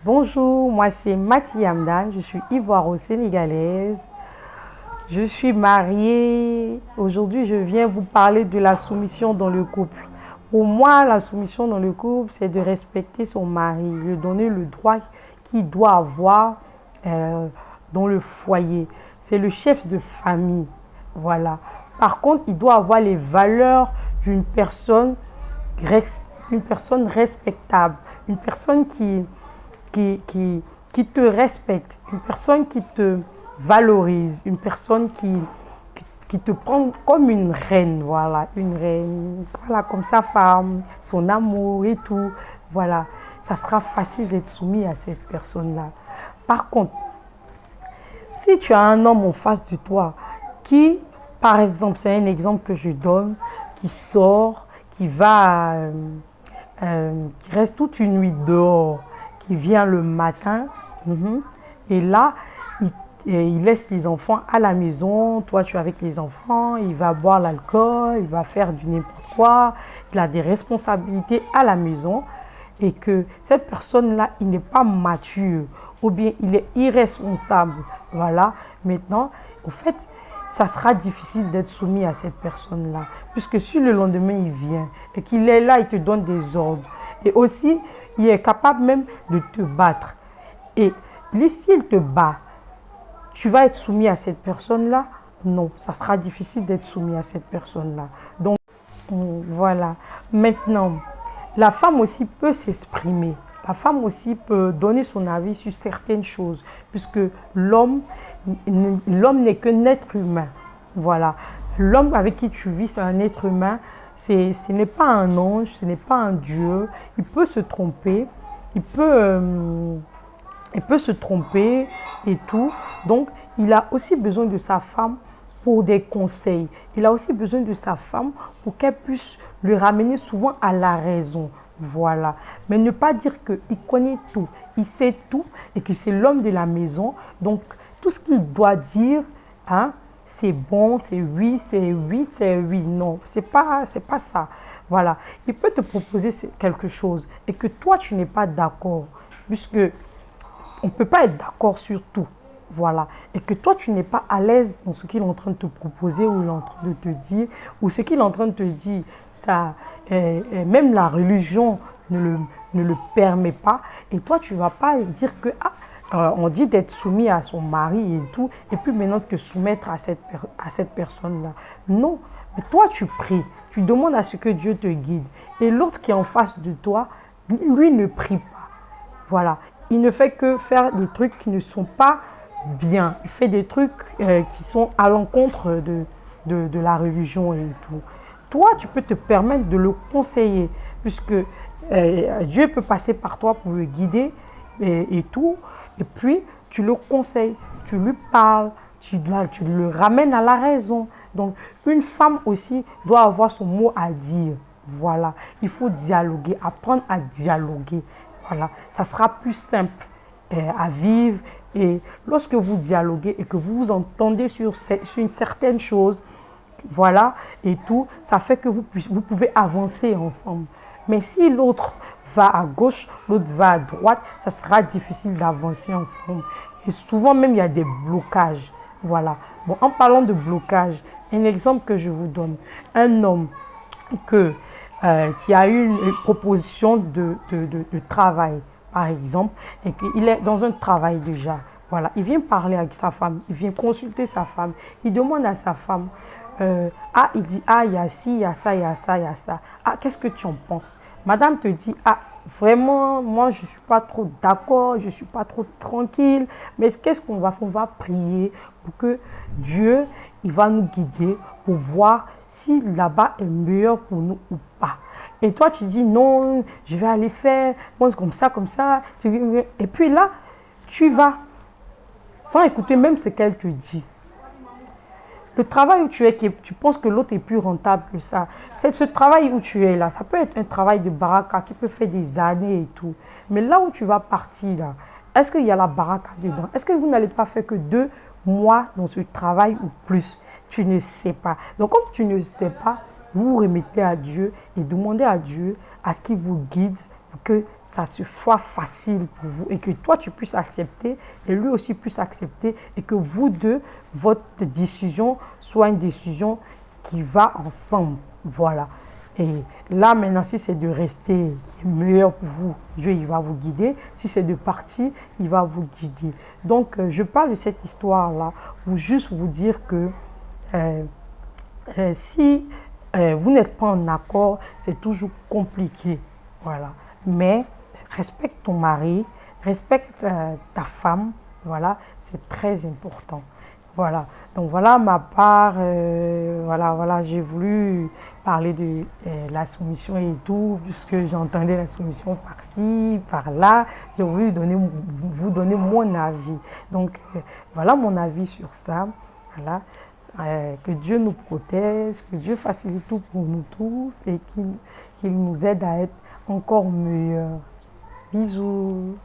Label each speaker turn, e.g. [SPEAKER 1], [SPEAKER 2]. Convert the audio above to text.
[SPEAKER 1] Bonjour, moi c'est Mati Hamdan, je suis ivoiro-sénégalaise. Je suis mariée. Aujourd'hui, je viens vous parler de la soumission dans le couple. Pour moi, la soumission dans le couple, c'est de respecter son mari, lui donner le droit qu'il doit avoir euh, dans le foyer. C'est le chef de famille. Voilà. Par contre, il doit avoir les valeurs d'une personne, une personne respectable, une personne qui, qui, qui te respecte, une personne qui te valorise, une personne qui te prend comme une reine, voilà, une reine, voilà, comme sa femme, son amour et tout, voilà. Ça sera facile d'être soumis à cette personne-là. Par contre, si tu as un homme en face de toi qui, par exemple, c'est un exemple que je donne, qui sort, qui reste toute une nuit dehors, qui vient le matin, et là, il laisse les enfants à la maison, toi tu es avec les enfants, il va boire l'alcool, il va faire du n'importe quoi, il a des responsabilités à la maison, et que cette personne-là, il n'est pas mature, ou bien il est irresponsable. Voilà, maintenant, au fait, ça sera difficile d'être soumis à cette personne-là. Puisque si le lendemain il vient et qu'il est là, il te donne des ordres. Et aussi, il est capable même de te battre. Et s'il te bat, tu vas être soumis à cette personne-là? Non, ça sera difficile d'être soumis à cette personne-là. Donc, voilà. Maintenant, la femme aussi peut s'exprimer. La femme aussi peut donner son avis sur certaines choses, puisque l'homme n'est qu'un être humain. Voilà. L'homme avec qui tu vis, c'est un être humain. Ce n'est pas un ange, ce n'est pas un Dieu. Il peut se tromper. Il peut, euh, il peut se tromper et tout. Donc, il a aussi besoin de sa femme pour des conseils. Il a aussi besoin de sa femme pour qu'elle puisse le ramener souvent à la raison. Voilà. Mais ne pas dire qu'il connaît tout, il sait tout et que c'est l'homme de la maison. Donc, tout ce qu'il doit dire, hein, c'est bon, c'est oui, c'est oui, c'est oui. Non, c'est pas ça. Voilà. Il peut te proposer quelque chose et que toi, tu n'es pas d'accord, puisque on ne peut pas être d'accord sur tout. Voilà. Et que toi, tu n'es pas à l'aise dans ce qu'il est en train de te proposer ou il est en train de te dire, ou ce qu'il est en train de te dire, ça, même la religion ne le permet pas. Et toi, tu ne vas pas dire que, on dit d'être soumis à son mari et tout, et puis maintenant te soumettre à cette personne-là. Non, mais toi, tu pries, tu demandes à ce que Dieu te guide. Et l'autre qui est en face de toi, lui ne prie pas. Voilà. Il ne fait que faire des trucs qui ne sont pas bien. Il fait des trucs qui sont à l'encontre de la religion et tout. Toi, tu peux te permettre de le conseiller, puisque Dieu peut passer par toi pour le guider et tout. Et puis, tu le conseilles, tu lui parles, tu le ramènes à la raison. Donc, une femme aussi doit avoir son mot à dire. Voilà. Il faut dialoguer, apprendre à dialoguer. Voilà, ça sera plus simple à vivre et lorsque vous dialoguez et que vous vous entendez sur une certaine chose, voilà, et tout, ça fait que vous pouvez avancer ensemble. Mais si l'autre va à gauche, l'autre va à droite, ça sera difficile d'avancer ensemble. Et souvent même, il y a des blocages. Voilà. Bon, en parlant de blocage, un exemple que je vous donne, un homme qui a eu une proposition de travail, par exemple, et qu'il est dans un travail déjà. Voilà, il vient parler avec sa femme, il vient consulter sa femme, il demande à sa femme, il dit, il y a ci, il y a ça, il y a ça, il y a ça. Ah, qu'est-ce que tu en penses? Madame te dit, vraiment, moi, je ne suis pas trop d'accord, je ne suis pas trop tranquille, mais qu'est-ce qu'on va faire? On va prier pour que Dieu, il va nous guider pour voir si là-bas est meilleur pour nous ou pas. Et toi, tu dis non, je vais aller faire, moi, comme ça, comme ça. Et puis là, tu vas, sans écouter même ce qu'elle te dit. Le travail où tu es, tu penses que l'autre est plus rentable que ça. C'est ce travail où tu es là. Ça peut être un travail de baraka qui peut faire des années et tout. Mais là où tu vas partir, là, est-ce qu'il y a la baraka dedans? Est-ce que vous n'allez pas faire que 2 mois dans ce travail ou plus? Tu ne sais pas. Donc, comme tu ne sais pas, vous vous remettez à Dieu et demandez à Dieu à ce qu'il vous guide pour que ça se soit facile pour vous et que toi tu puisses accepter et lui aussi puisse accepter et que vous deux, votre décision soit une décision qui va ensemble. Voilà. Et là, maintenant, si c'est de rester, qui est meilleur pour vous, Dieu, il va vous guider. Si c'est de partir, il va vous guider. Donc, je parle de cette histoire-là pour juste vous dire que euh, si vous n'êtes pas en accord, c'est toujours compliqué. Voilà. Mais respecte ton mari, respecte ta femme. Voilà, c'est très important. Voilà. Donc voilà ma part. Voilà, j'ai voulu parler de la soumission et tout, puisque j'entendais la soumission par-ci, par-là. J'ai voulu vous donner mon avis. Donc voilà mon avis sur ça. Voilà. Que Dieu nous protège, que Dieu facilite tout pour nous tous et qu'il nous aide à être encore meilleurs. Bisous.